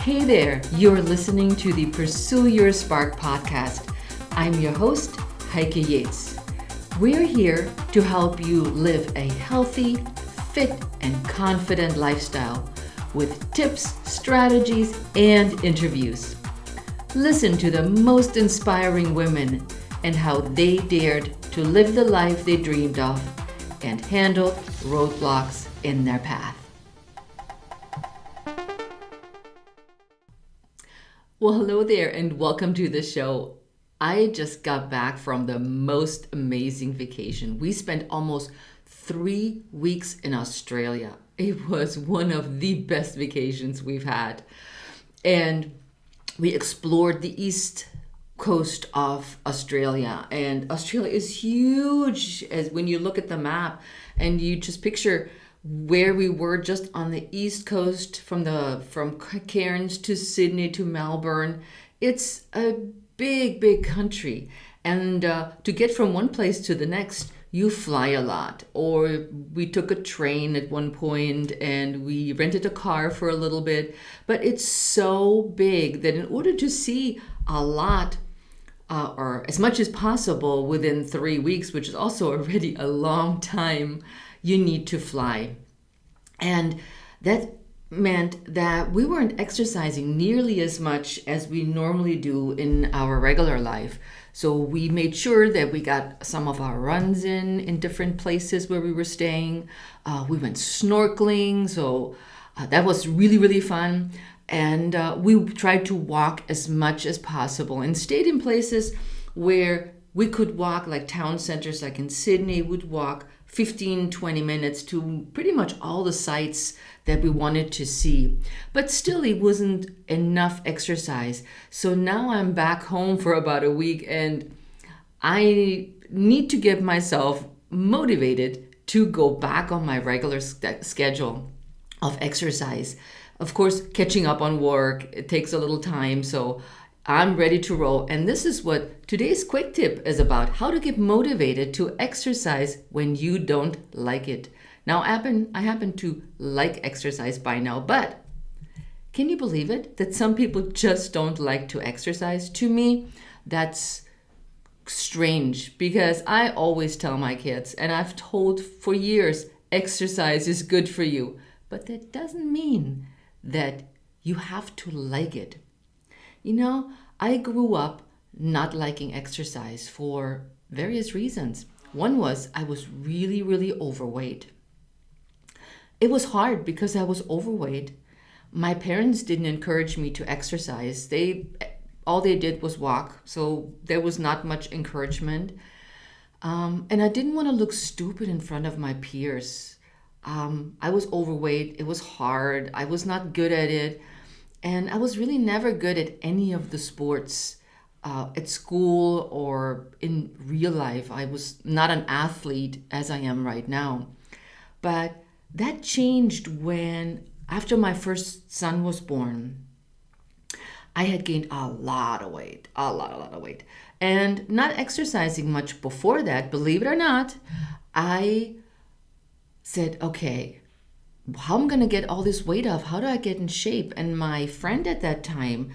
Hey there, you're listening to the Pursue Your Spark podcast. I'm your host, Heike Yates. We're here to help you live a healthy, fit, and confident lifestyle with tips, strategies, and interviews. Listen to the most inspiring women and how they dared to live the life they dreamed of and handled roadblocks in their path. Well, hello there and welcome to the show. I just got back from the most amazing vacation. We spent almost 3 weeks in Australia. It was one of the best vacations we've had. And we explored the east coast of Australia. And Australia is huge as when you look at the map and you just picture where we were just on the east coast from Cairns to Sydney to Melbourne. It's a big country, and to get from one place to the next you fly a lot, or we took a train at one point and we rented a car for a little bit. But it's so big that in order to see a lot or as much as possible within 3 weeks, which is also already a long time, you need to fly. And that meant that we weren't exercising nearly as much as we normally do in our regular life. So we made sure that we got some of our runs in different places where we were staying. We went snorkeling, so that was really fun. And we tried to walk as much as possible and stayed in places where we could walk, like town centers, like in Sydney, would walk 15-20 minutes to pretty much all the sites that we wanted to see. But still, it wasn't enough exercise. So now I'm back home for about a week and I need to get myself motivated to go back on my regular schedule of exercise. Of course, catching up on work, it takes a little time, so I'm ready to roll. And this is what today's quick tip is about: how to get motivated to exercise when you don't like it. Now, I happen to like exercise by now, but can you believe it that some people just don't like to exercise? To me, that's strange, because I always tell my kids, and I've told for years, exercise is good for you. But that doesn't mean that you have to like it. You know, I grew up not liking exercise for various reasons. One was I was really overweight. It was hard because I was overweight. My parents didn't encourage me to exercise. All they did was walk, so there was not much encouragement. And I didn't want to look stupid in front of my peers. I was overweight. It was hard. I was not good at it. And I was really never good at any of the sports at school or in real life. I was not an athlete as I am right now. But that changed when, after my first son was born, I had gained a lot of weight, a lot of weight. And not exercising much before that, believe it or not, I said, okay, how am I going to get all this weight off? How do I get in shape? And my friend at that time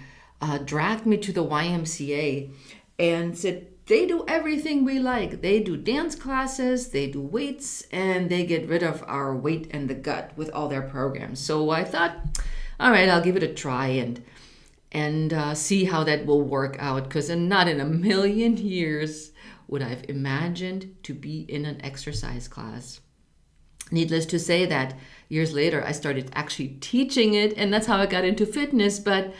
dragged me to the YMCA and said, they do everything we like. They do dance classes, they do weights, and they get rid of our weight and the gut with all their programs. So I thought, all right, I'll give it a try and see how that will work out, because not in a million years would I've imagined to be in an exercise class. Needless to say that years later, I started actually teaching it, and that's how I got into fitness. But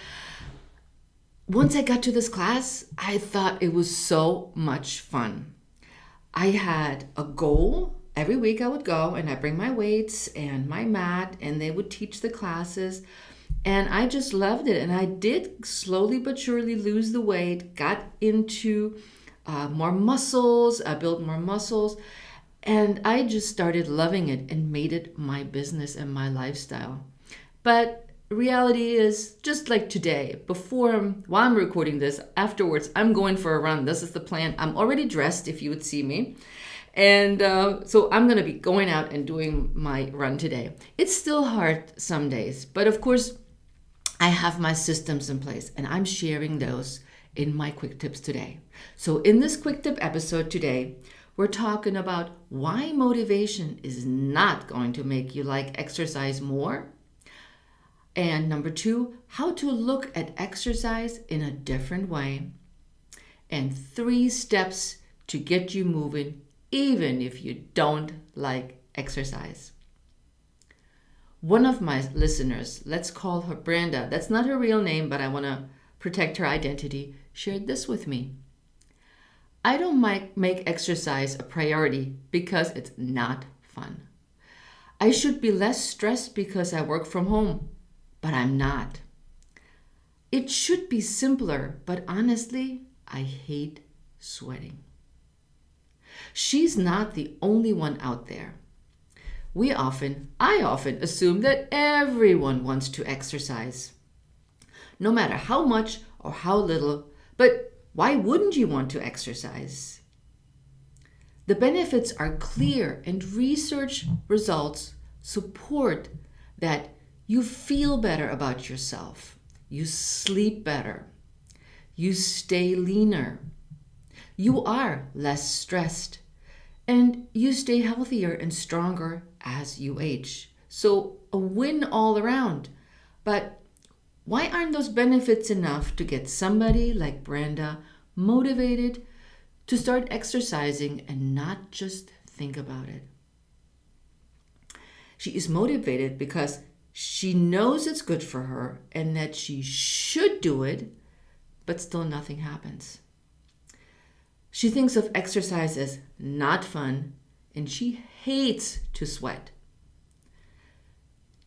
once I got to this class, I thought it was so much fun. I had a goal. Every week I would go and I bring my weights and my mat, and they would teach the classes. And I just loved it. And I did slowly but surely lose the weight, got into more muscles, I built more muscles. And I just started loving it and made it my business and my lifestyle. But reality is, just like today, while I'm recording this, afterwards, I'm going for a run. This is the plan. I'm already dressed, if you would see me. And so I'm going to be going out and doing my run today. It's still hard some days, but of course, I have my systems in place, and I'm sharing those in my quick tips today. So in this quick tip episode today, we're talking about why motivation is not going to make you like exercise more. And number 2, how to look at exercise in a different way. And 3 steps to get you moving even if you don't like exercise. One of my listeners, let's call her Brenda, that's not her real name, but I want to protect her identity, shared this with me. I don't make exercise a priority because it's not fun. I should be less stressed because I work from home, but I'm not. It should be simpler, but honestly, I hate sweating. She's not the only one out there. I often assume that everyone wants to exercise, no matter how much or how little, but why wouldn't you want to exercise? The benefits are clear, and research results support that you feel better about yourself, you sleep better, you stay leaner, you are less stressed, and you stay healthier and stronger as you age. So a win all around. But why aren't those benefits enough to get somebody like Brenda motivated to start exercising and not just think about it? She is motivated because she knows it's good for her and that she should do it, but still nothing happens. She thinks of exercise as not fun, and she hates to sweat.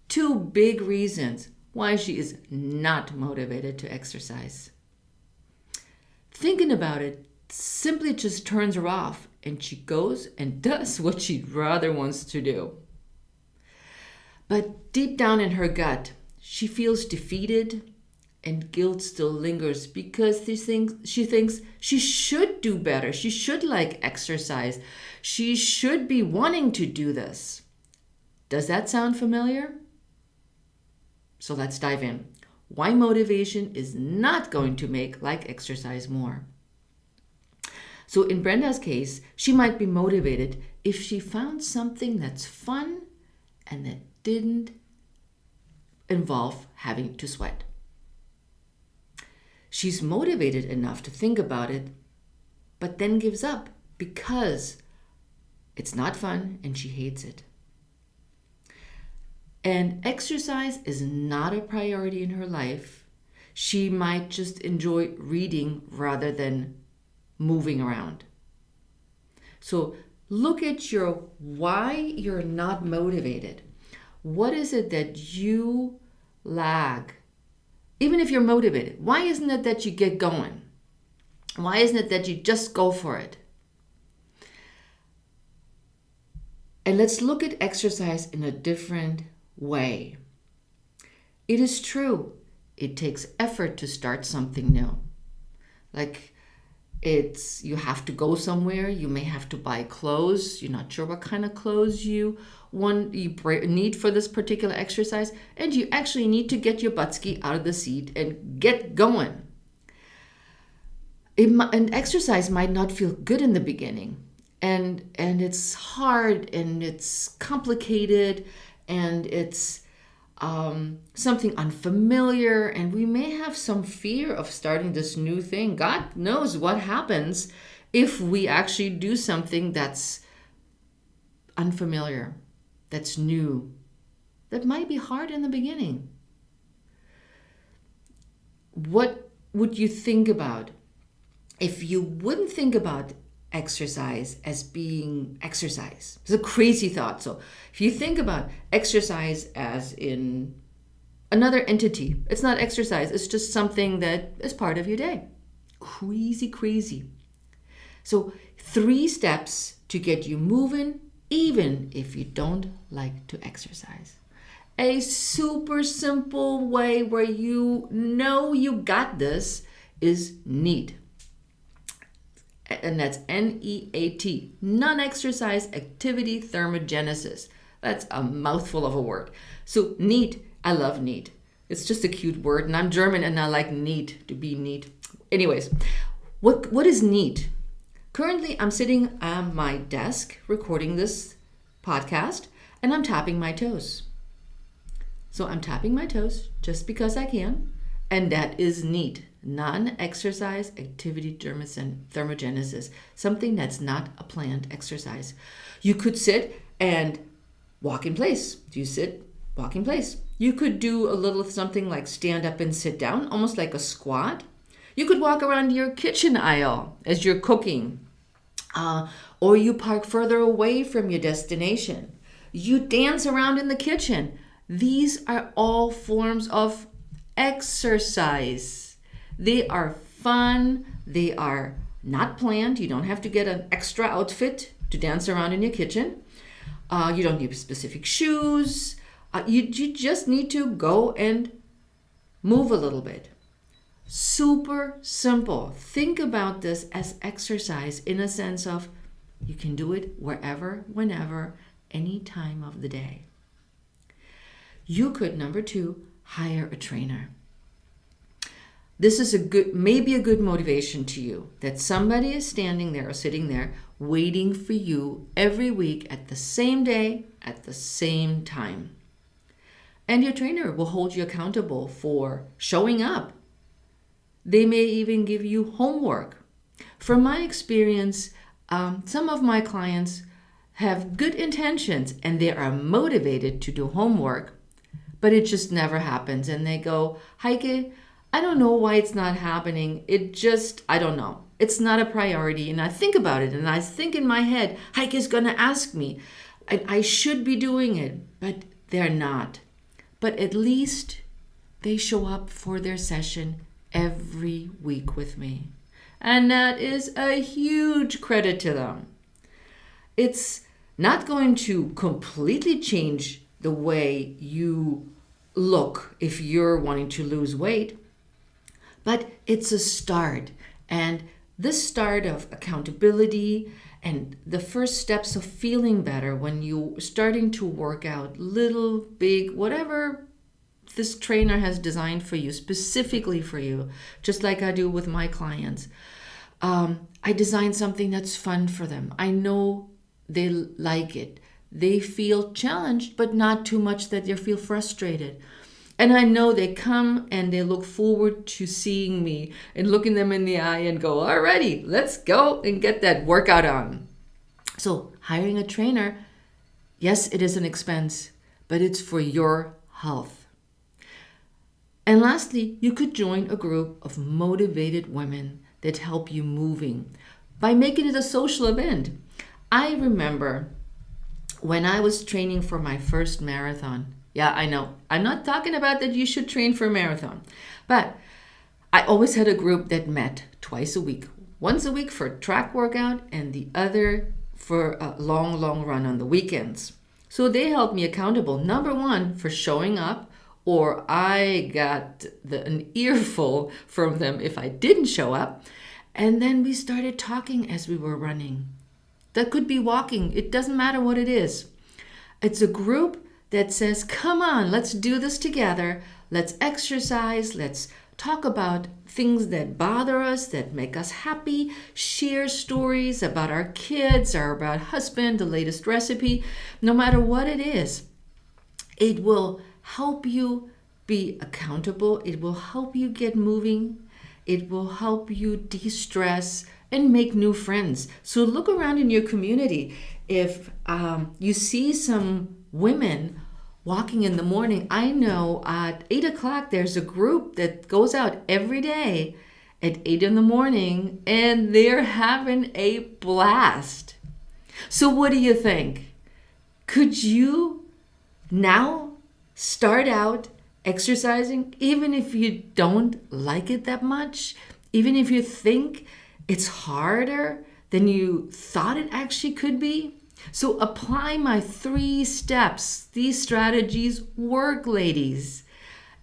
2 big reasons why she is not motivated to exercise. Thinking about it simply just turns her off, and she goes and does what she rather wants to do. But deep down in her gut, she feels defeated, and guilt still lingers because she thinks she should do better. She should like exercise. She should be wanting to do this. Does that sound familiar? So let's dive in. Why motivation is not going to make like exercise more. So in Brenda's case, she might be motivated if she found something that's fun and that didn't involve having to sweat. She's motivated enough to think about it, but then gives up because it's not fun and she hates it. And exercise is not a priority in her life. She might just enjoy reading rather than moving around. So look at why you're not motivated. What is it that you lag? Even if you're motivated, why isn't it that you get going? Why isn't it that you just go for it? And let's look at exercise in a different way. It is true, it takes effort to start something new. You have to go somewhere, you may have to buy clothes, you're not sure what kind of clothes you need for this particular exercise, and you actually need to get your buttski out of the seat and get going. An exercise might not feel good in the beginning, and it's hard and it's complicated and it's something unfamiliar, and we may have some fear of starting this new thing. God knows what happens if we actually do something that's unfamiliar, that's new, that might be hard in the beginning. What would you think about if you wouldn't think about exercise as being exercise? It's a crazy thought. So if you think about exercise as in another entity, it's not exercise, it's just something that is part of your day. Crazy. So 3 steps to get you moving even if you don't like to exercise. A super simple way where you know you got this is NEAT. And that's NEAT, non-exercise activity thermogenesis. That's a mouthful of a word. So NEAT, I love NEAT. It's just a cute word, and I'm German and I like neat, to be neat. Anyways, what is neat? Currently, I'm sitting at my desk recording this podcast and I'm tapping my toes. So I'm tapping my toes just because I can, and that is neat. Non-exercise activity thermogenesis, something that's not a planned exercise. You could sit and walk in place. You sit, walk in place. You could do a little something like stand up and sit down, almost like a squat. You could walk around your kitchen aisle as you're cooking, or you park further away from your destination. You dance around in the kitchen. These are all forms of exercise. They are fun. They are not planned. You don't have to get an extra outfit to dance around in your kitchen. You don't need specific shoes. You just need to go and move a little bit. Super simple. Think about this as exercise in a sense of you can do it wherever, whenever, any time of the day. You could, number 2, hire a trainer. This is maybe a good motivation to you that somebody is standing there or sitting there waiting for you every week at the same day, at the same time. And your trainer will hold you accountable for showing up. They may even give you homework. From my experience, some of my clients have good intentions and they are motivated to do homework, but it just never happens. And they go, Heike, I don't know why it's not happening. I don't know. It's not a priority. And I think about it and I think in my head, Heike is going to ask me. I should be doing it, but they're not. But at least they show up for their session every week with me. And that is a huge credit to them. It's not going to completely change the way you look if you're wanting to lose weight, but it's a start. And this start of accountability and the first steps of feeling better when you're starting to work out, little, big, whatever this trainer has designed for you, specifically for you, just like I do with my clients. I design something that's fun for them. I know they like it. They feel challenged, but not too much that they feel frustrated. And I know they come and they look forward to seeing me and looking them in the eye and go, alrighty, let's go and get that workout on. So hiring a trainer, yes, it is an expense, but it's for your health. And lastly, you could join a group of motivated women that help you moving by making it a social event. I remember when I was training for my first marathon. Yeah, I know. I'm not talking about that you should train for a marathon, but I always had a group that met twice a week. Once a week for a track workout and the other for a long run on the weekends. So they held me accountable, number 1, for showing up, or I got an earful from them if I didn't show up. And then we started talking as we were running. That could be walking. It doesn't matter what it is. It's a group that says, come on, let's do this together. Let's exercise. Let's talk about things that bother us, that make us happy, share stories about our kids or about husband, the latest recipe. No matter what it is, it will help you be accountable. It will help you get moving. It will help you de-stress and make new friends. So look around in your community. If you see some women walking in the morning, I know at 8 o'clock there's a group that goes out every day at 8 in the morning and they're having a blast. So what do you think? Could you now start out exercising even if you don't like it that much? Even if you think it's harder than you thought it actually could be? So apply my 3 steps. These strategies work, ladies.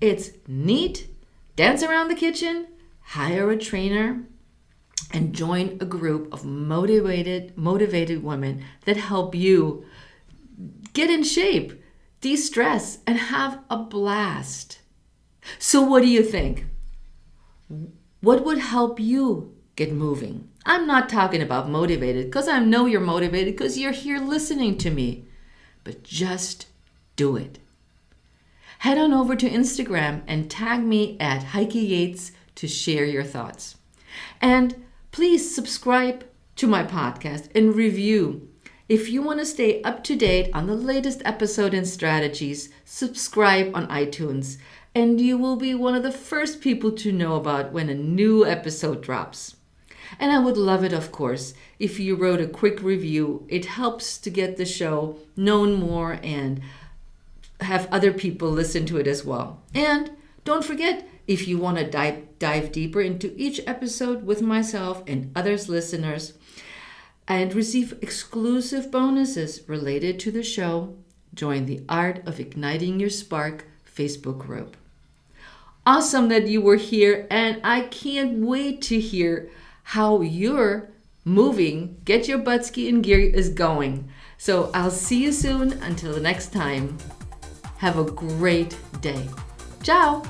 It's neat, dance around the kitchen, hire a trainer, and join a group of motivated women that help you get in shape, de-stress, and have a blast. So what do you think? What would help you get moving? I'm not talking about motivated, because I know you're motivated because you're here listening to me. But just do it. Head on over to Instagram and tag me at Heike Yates to share your thoughts. And please subscribe to my podcast and review. If you want to stay up to date on the latest episode and strategies, subscribe on iTunes, and you will be one of the first people to know about when a new episode drops. And I would love it, of course, if you wrote a quick review. It helps to get the show known more and have other people listen to it as well. And don't forget, if you want to dive deeper into each episode with myself and others listeners and receive exclusive bonuses related to the show, join the Art of Igniting Your Spark Facebook group. Awesome that you were here, and I can't wait to hear how your moving, get your butt ski in gear is going. So I'll see you soon. Until the next time, have a great day. Ciao.